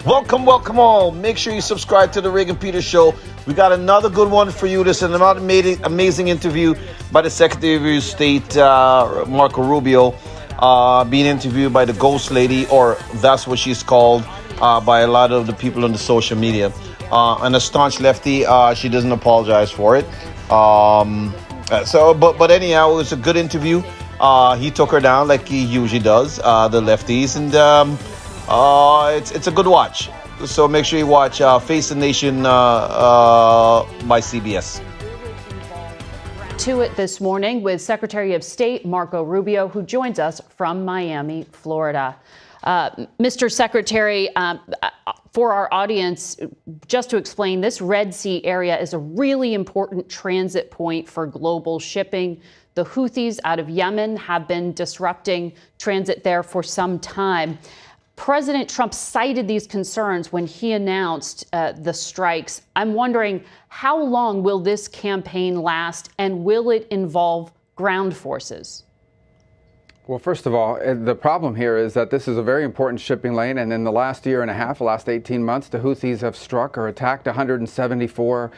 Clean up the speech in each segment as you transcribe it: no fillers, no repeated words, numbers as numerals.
Welcome, welcome all. Make sure you subscribe to the Reagan Peters Show. We got another good one for you. This is an amazing interview by the Secretary of State, Marco Rubio, being interviewed by the Ghost Lady, or that's what she's called by a lot of the people on the social media. And a staunch lefty, she doesn't apologize for it. But anyhow, it was a good interview. He took her down like he usually does, the lefties, and it's a good watch. So make sure you watch Face the Nation by CBS. To it this morning with Secretary of State Marco Rubio, who joins us from Miami, Florida. Mr. Secretary, for our audience, just to explain, this Red Sea area is a really important transit point for global shipping. The Houthis out of Yemen have been disrupting transit there for some time. President Trump cited these concerns when he announced the strikes. I'm wondering, how long will this campaign last, and will it involve ground forces? Well, first of all, the problem here is that this is a very important shipping lane, and in the last year and a half, the last 18 months, the Houthis have struck or attacked 174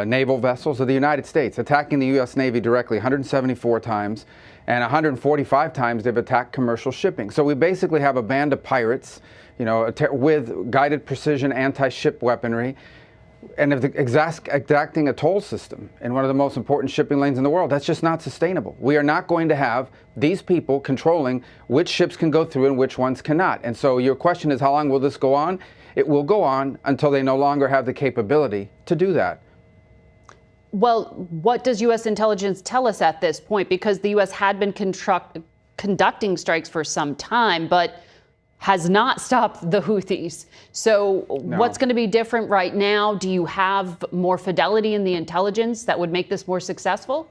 naval vessels of the United States, attacking the U.S. Navy directly 174 times, and 145 times they've attacked commercial shipping. So we basically have a band of pirates, with guided precision anti-ship weaponry, and exacting a toll system in one of the most important shipping lanes in the world. That's just not sustainable. We are not going to have these people controlling which ships can go through and which ones cannot. And so your question is, how long will this go on? It will go on until they no longer have the capability to do that. Well, what does U.S. intelligence tell us at this point? Because the U.S. had been conducting strikes for some time, but has not stopped the Houthis. So What's going to be different right now? Do you have more fidelity in the intelligence that would make this more successful?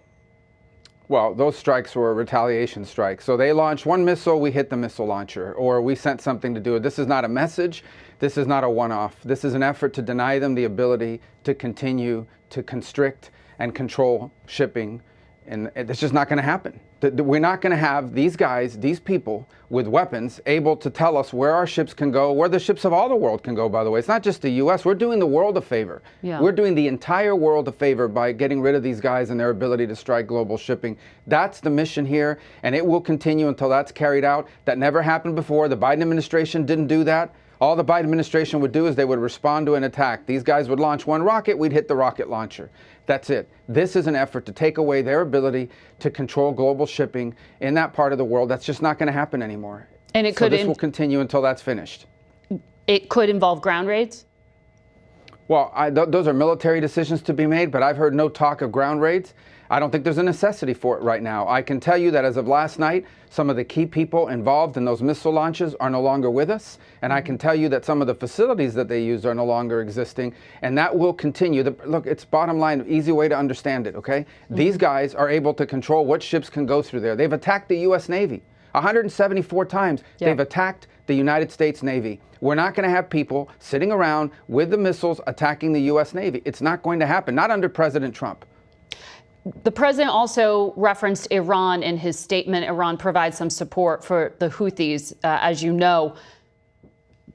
Well, those strikes were retaliation strikes. So they launched one missile, we hit the missile launcher, or we sent something to do it. This is not a message. This is not a one-off. This is an effort to deny them the ability to continue to constrict and control shipping. And it's just not going to happen. We're not going to have these guys, these people with weapons able to tell us where our ships can go, where the ships of all the world can go, by the way. It's not just the U.S. We're doing the world a favor. Yeah. We're doing the entire world a favor by getting rid of these guys and their ability to strike global shipping. That's the mission here, and it will continue until that's carried out. That never happened before. The Biden administration didn't do that. All the Biden administration would do is they would respond to an attack. These guys would launch one rocket, we'd hit the rocket launcher. That's it. This is an effort to take away their ability to control global shipping in that part of the world. That's just not going to happen anymore. And this will continue until that's finished. It could involve ground raids? Well, those are military decisions to be made, but I've heard no talk of ground raids. I don't think there's a necessity for it right now. I can tell you that as of last night, some of the key people involved in those missile launches are no longer with us. And I can tell you that some of the facilities that they used are no longer existing. And that will continue. Look, it's bottom line, easy way to understand it, okay? These guys are able to control what ships can go through there. They've attacked the U.S. Navy 174 times. Yeah. They've attacked the United States Navy. We're not going to have people sitting around with the missiles attacking the U.S. Navy. It's not going to happen, not under President Trump. The president also referenced Iran in his statement. Iran provides some support for the Houthis, as you know.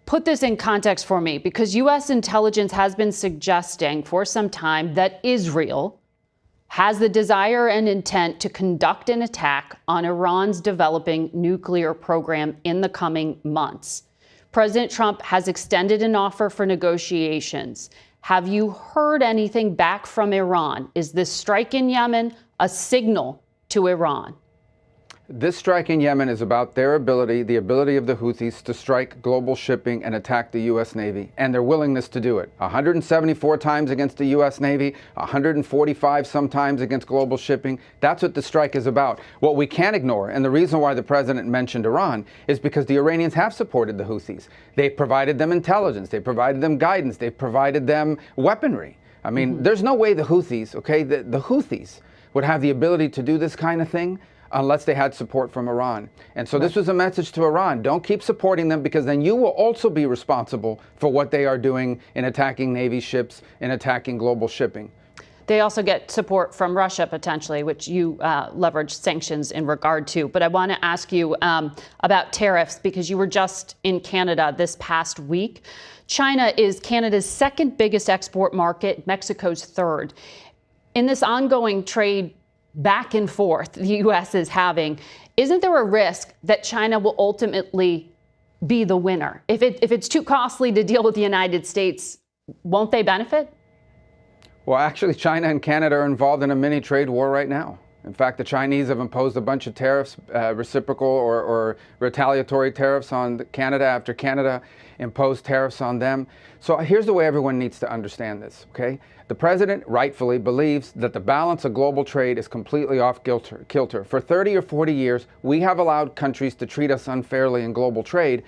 Put this in context for me, because U.S. intelligence has been suggesting for some time that Israel has the desire and intent to conduct an attack on Iran's developing nuclear program in the coming months. President Trump has extended an offer for negotiations. Have you heard anything back from Iran? Is this strike in Yemen a signal to Iran? This strike in Yemen is about their ability, the ability of the Houthis to strike global shipping and attack the U.S. Navy, and their willingness to do it. 174 times against the U.S. Navy, 145 sometimes against global shipping. That's what the strike is about. What we can't ignore, and the reason why the president mentioned Iran, is because the Iranians have supported the Houthis. They provided them intelligence, they provided them guidance, they provided them weaponry. I mean, there's no way the Houthis, the Houthis would have the ability to do this kind of thing unless they had support from Iran. And so this was a message to Iran. Don't keep supporting them, because then you will also be responsible for what they are doing in attacking Navy ships, in attacking global shipping. They also get support from Russia, potentially, which you leverage sanctions in regard to. But I want to ask you about tariffs, because you were just in Canada this past week. China is Canada's second biggest export market, Mexico's third. In this ongoing trade back and forth the U.S. is having, isn't there a risk that China will ultimately be the winner? If it's too costly to deal with the United States, won't they benefit? Well, actually, China and Canada are involved in a mini trade war right now. In fact, the Chinese have imposed a bunch of tariffs, reciprocal or retaliatory tariffs on Canada after Canada imposed tariffs on them. So here's the way everyone needs to understand this, okay? The president rightfully believes that the balance of global trade is completely off kilter. For 30 or 40 years, we have allowed countries to treat us unfairly in global trade,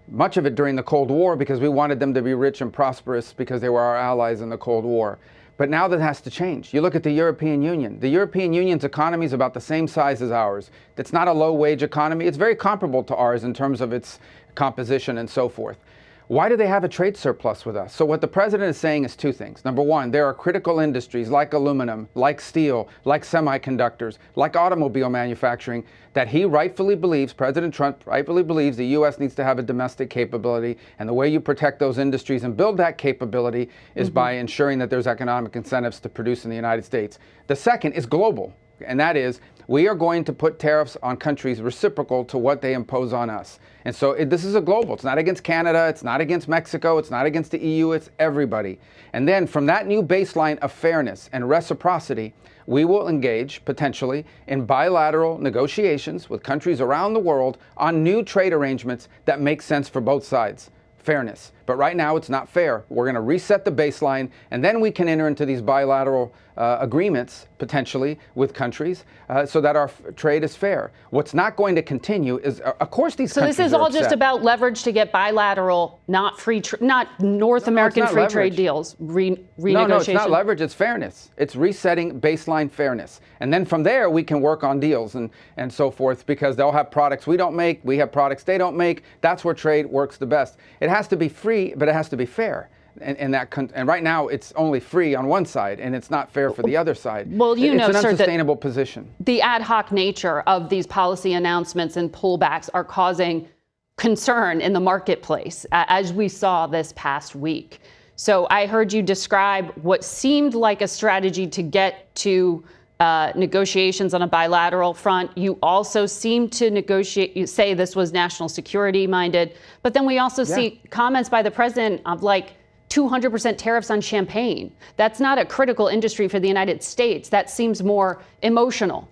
much of it during the Cold War because we wanted them to be rich and prosperous because they were our allies in the Cold War. But now that has to change. You look at the European Union. The European Union's economy is about the same size as ours. It's not a low-wage economy. It's very comparable to ours in terms of its composition and so forth. Why do they have a trade surplus with us? So what the president is saying is two things. Number one, there are critical industries like aluminum, like steel, like semiconductors, like automobile manufacturing that he rightfully believes, President Trump rightfully believes, the U.S. needs to have a domestic capability. And the way you protect those industries and build that capability is by ensuring that there's economic incentives to produce in the United States. The second is global, and that is we are going to put tariffs on countries reciprocal to what they impose on us. And so this is a global. It's not against Canada. It's not against Mexico. It's not against the EU. It's everybody. And then from that new baseline of fairness and reciprocity, we will engage potentially in bilateral negotiations with countries around the world on new trade arrangements that make sense for both sides. Fairness. But right now it's not fair. We're going to reset the baseline, and then we can enter into these bilateral agreements potentially with countries so that our trade is fair. What's not going to continue is, of course, these countries. So this is all just about leverage to get bilateral, not North American free trade deals renegotiation. No, it's not leverage. It's fairness. It's resetting baseline fairness, and then from there we can work on deals and so forth, because they'll have products we don't make, we have products they don't make. That's where trade works the best. It has to be free, but it has to be fair. And right now it's only free on one side, and it's not fair for the other side. Well, it's an unsustainable position. The ad hoc nature of these policy announcements and pullbacks are causing concern in the marketplace, as we saw this past week. So I heard you describe what seemed like a strategy to get to negotiations on a bilateral front. You also seem to negotiate, you say this was national security minded, but then we also see comments by the president of like 200% tariffs on champagne. That's not a critical industry for the United States. That seems more emotional.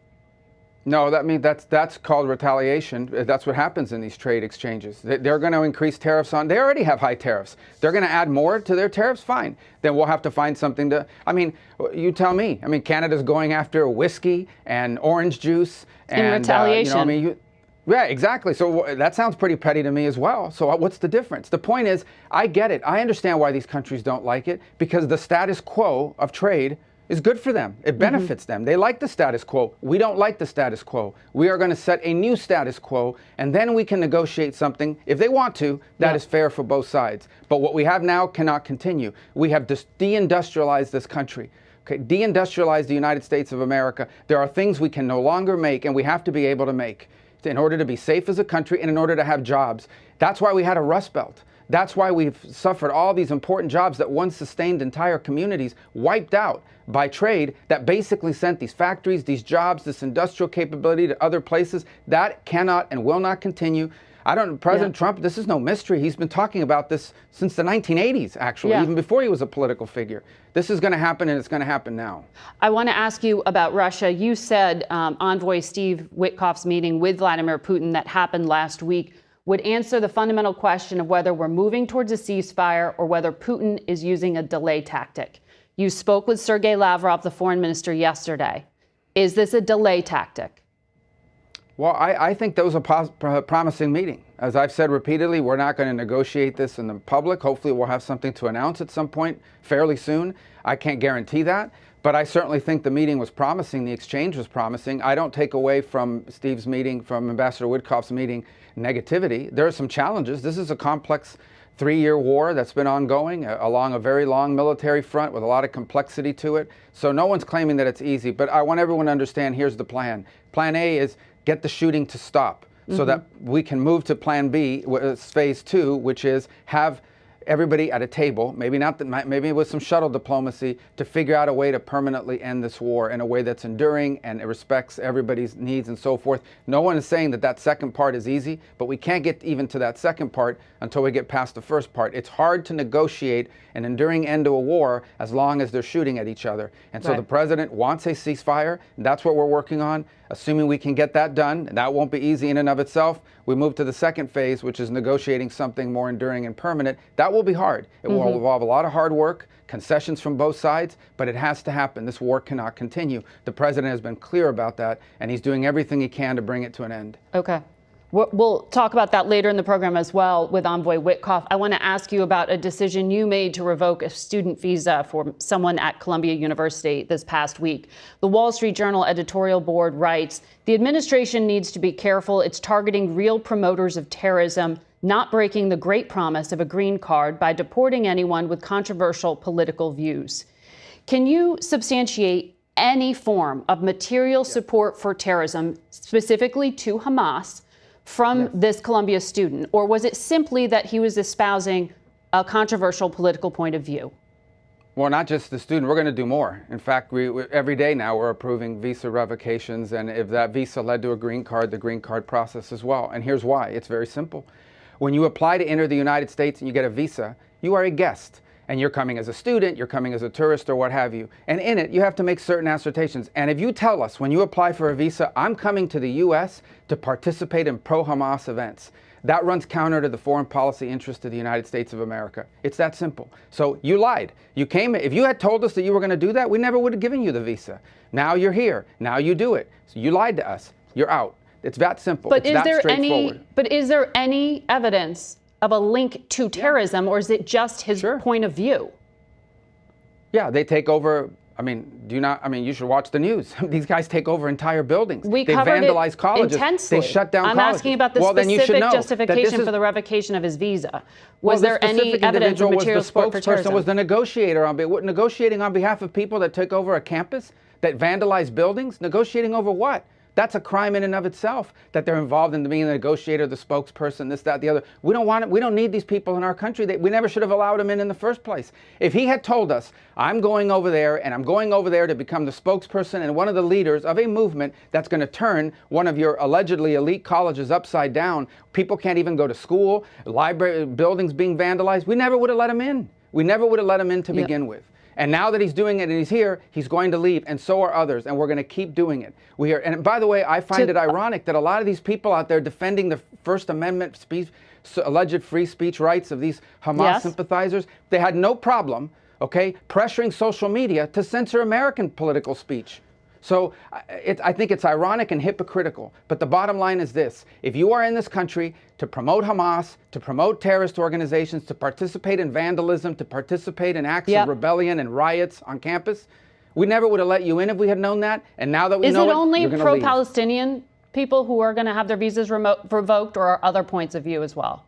No, that's called retaliation. That's what happens in these trade exchanges. They're going to increase tariffs on. They already have high tariffs. They're going to add more to their tariffs. Fine. Then we'll have to find something to. I mean, you tell me. I mean, Canada's going after whiskey and orange juice and in retaliation. Yeah, exactly. So that sounds pretty petty to me as well. So what's the difference? The point is, I get it. I understand why these countries don't like it, because the status quo of trade is good for them. It benefits them. They like the status quo. We don't like the status quo. We are going to set a new status quo, and then we can negotiate something, if they want to, that is fair for both sides. But what we have now cannot continue. We have deindustrialized this country. Okay, deindustrialized the United States of America. There are things we can no longer make, and we have to be able to make in order to be safe as a country and in order to have jobs. That's why we had a Rust Belt. That's why we've suffered all these important jobs that once sustained entire communities wiped out by trade that basically sent these factories, these jobs, this industrial capability to other places. That cannot and will not continue. President Trump, this is no mystery. He's been talking about this since the 1980s, actually, even before he was a political figure. This is going to happen, and it's going to happen now. I want to ask you about Russia. You said Envoy Steve Witkoff's meeting with Vladimir Putin that happened last week would answer the fundamental question of whether we're moving towards a ceasefire or whether Putin is using a delay tactic. You spoke with Sergei Lavrov, the foreign minister, yesterday. Is this a delay tactic? Well, I think that was a promising meeting. As I've said repeatedly, we're not going to negotiate this in the public. Hopefully we'll have something to announce at some point fairly soon. I can't guarantee that. But I certainly think the meeting was promising, the exchange was promising. I don't take away from Steve's meeting, from Ambassador Witkoff's meeting, negativity. There are some challenges. This is a complex 3-year war that's been ongoing along a very long military front with a lot of complexity to it. So no one's claiming that it's easy, but I want everyone to understand here's the plan. Plan A is get the shooting to stop so that we can move to Plan B, phase 2, which is have everybody at a table, maybe with some shuttle diplomacy, to figure out a way to permanently end this war in a way that's enduring and it respects everybody's needs and so forth. No one is saying that that second part is easy, but we can't get even to that second part until we get past the first part. It's hard to negotiate an enduring end to a war as long as they're shooting at each other. And so the president wants a ceasefire, and that's what we're working on. Assuming we can get that done, and that won't be easy in and of itself, we move to the second phase, which is negotiating something more enduring and permanent. That will be hard. It will involve a lot of hard work, concessions from both sides, but it has to happen. This war cannot continue. The president has been clear about that, and he's doing everything he can to bring it to an end. Okay. We'll talk about that later in the program as well with Envoy Witkoff. I want to ask you about a decision you made to revoke a student visa for someone at Columbia University this past week. The Wall Street Journal editorial board writes, the administration needs to be careful. It's targeting real promoters of terrorism, not breaking the great promise of a green card by deporting anyone with controversial political views. Can you substantiate any form of material support for terrorism, specifically to Hamas, from this Columbia student, or was it simply that he was espousing a controversial political point of view? Well, not just the student. We're going to do more. In fact, every day now we're approving visa revocations, and if that visa led to a green card, the green card process as well. And here's why. It's very simple. When you apply to enter the United States and you get a visa, you are a guest. And you're coming as a student, you're coming as a tourist, or what have you. And in it, you have to make certain assertions. And if you tell us when you apply for a visa, I'm coming to the U.S. to participate in pro-Hamas events, that runs counter to the foreign policy interest of the United States of America. It's that simple. So you lied. You came. If you had told us that you were going to do that, we never would have given you the visa. Now you're here. Now you do it. So you lied to us. You're out. It's that simple. But it's that straightforward. Is there any evidence of a link to terrorism, or is it just his point of view? Yeah, they take over. I mean, you should watch the news. These guys take over entire buildings. They vandalize colleges. Intensely. They shut down colleges. I'm asking about the specific justification for the revocation of his visa. Was there any evidence of material support for terrorism? Was the negotiator negotiating on behalf of people that took over a campus, that vandalized buildings? Negotiating over what? That's a crime in and of itself, that they're involved in being the negotiator, the spokesperson, this, that, the other. We don't want it. We don't need these people in our country. We never should have allowed them in the first place. If he had told us, I'm going over there and I'm going over there to become the spokesperson and one of the leaders of a movement that's going to turn one of your allegedly elite colleges upside down, people can't even go to school, library buildings being vandalized, we never would have let him in. We never would have let him in to begin with. And now that he's doing it and he's here, he's going to leave, and so are others, and we're going to keep doing it. And by the way, I find it ironic that a lot of these people out there defending the First Amendment speech, alleged free speech rights of these Hamas sympathizers, they had no problem, pressuring social media to censor American political speech. So I think it's ironic and hypocritical. But the bottom line is this. If you are in this country to promote Hamas, to promote terrorist organizations, to participate in vandalism, to participate in acts of rebellion and riots on campus, we never would have let you in if we had known that. And now that we know it, you're going to leave. Is it only pro-Palestinian people who are going to have their visas revoked, or are other points of view as well?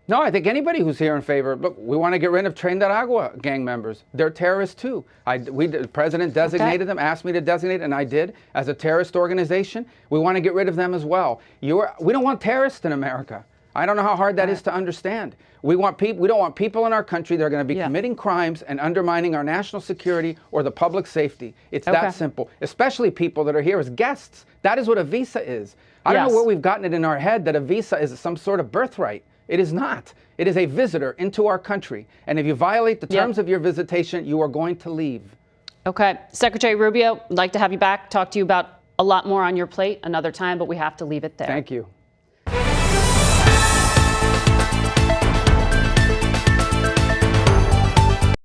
No, I think anybody who's here in favor. Look, we want to get rid of Tren de Aragua gang members. They're terrorists too. The president designated them, asked me to designate, and I did, as a terrorist organization. We want to get rid of them as well. We don't want terrorists in America. I don't know how hard that is to understand. We don't want people in our country that are going to be committing crimes and undermining our national security or the public safety. It's that simple. Especially people that are here as guests. That is what a visa is. I don't know where we've gotten it in our head that a visa is some sort of birthright. It is not. It is a visitor into our country. And if you violate the terms of your visitation, you are going to leave. Okay. Secretary Rubio, I'd like to have you back, talk to you about a lot more on your plate another time, but we have to leave it there. Thank you.